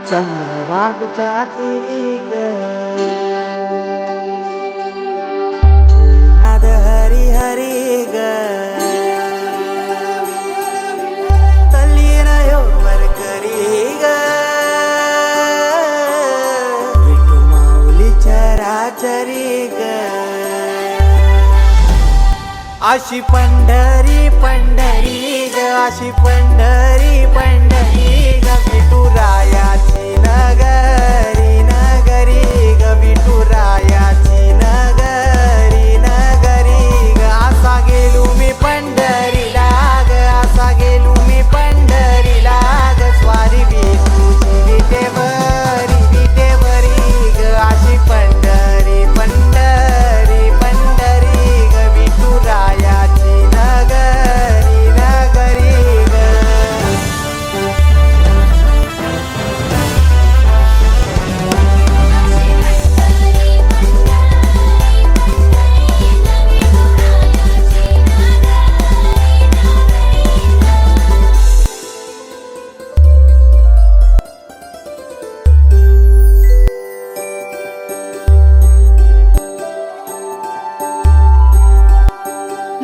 चंद्रभागचाती ग हरी हरी ग तल्लीन वर करी ग विठू माऊली चराचरी ग अशी पंढरी पंढरी ग अशी पंढरी पंढरी ग विठुरायाची नगरी नगरी ग विठुरायाची नगरी नगरी ग असा गेलो मी पंढरीला ग असा गेलो मी पंढरीला ग स्वारी विठूची विटेवरी विटेवरी ग अशी पंढरी पंढरी पंढरी ग विठुरायाची नगरी नगरी ग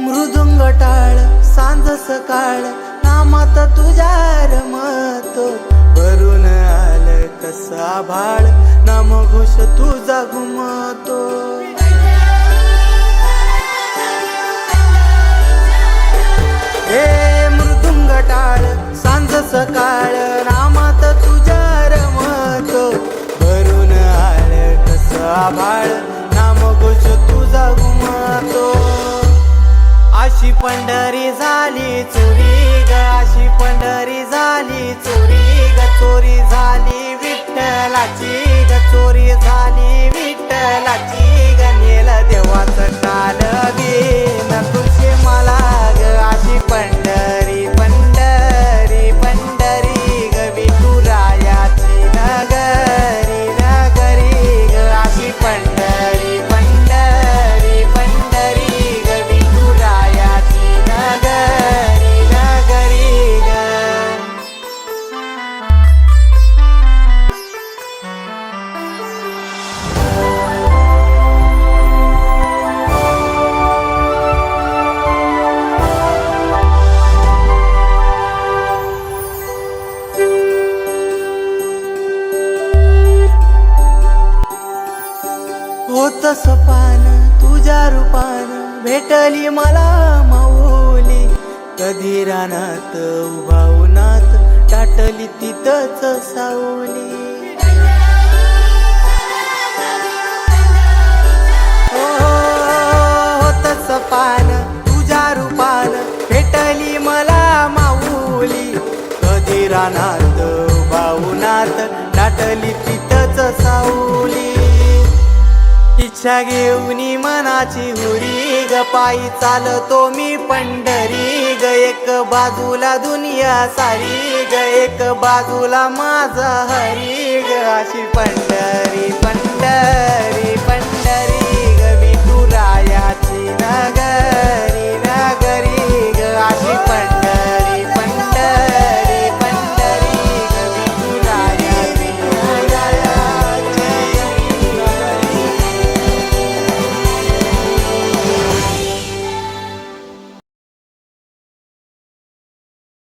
मृदुंग टाळ सांज सकाळ नामात तुझ्या रमतो भरून आलं कसा भाळ नाम घोष तुझा घुमतो हे मृदुंग टाळ सांज सकाळ नामात तुझ्या रमतो भरून आलं कसा भाळ नाम घोष तुझा घुमतो अशी पंढरी झाली चोरी ग अशी पंढरी झाली चोरी ग चोरी झाली विठ्ठलाची ग चोरी झाली विठ्ठलाची ग नेल देवाचं काल न तुझे मला ग अशी पंढरी पंढरी पंढरी ग विठुरायाची नगरी नगरी ग अशी पंढरी पंढरी पंढरी ग विठुरायाची नगरी नगरी ग होत सपान तुझ्या रूपान भेटली मला माऊली कधी रानात उभा उन्हात टाटली तिथंच सावली होत सपान तुझ्या रूपान भेटली मला माऊली कधी रानात उभा उन्हात टाटली तिथंच सावली इच्छा घेऊनी मनाची हुरी ग पायी चालतो मी पंढरी ग एक बाजूला दुनिया सारी ग एक बाजूला माझा हरी ग अशी पंढरी पंढरी पंढरी ग विठुरायाची नगरी नगरी ग अशी पंढरी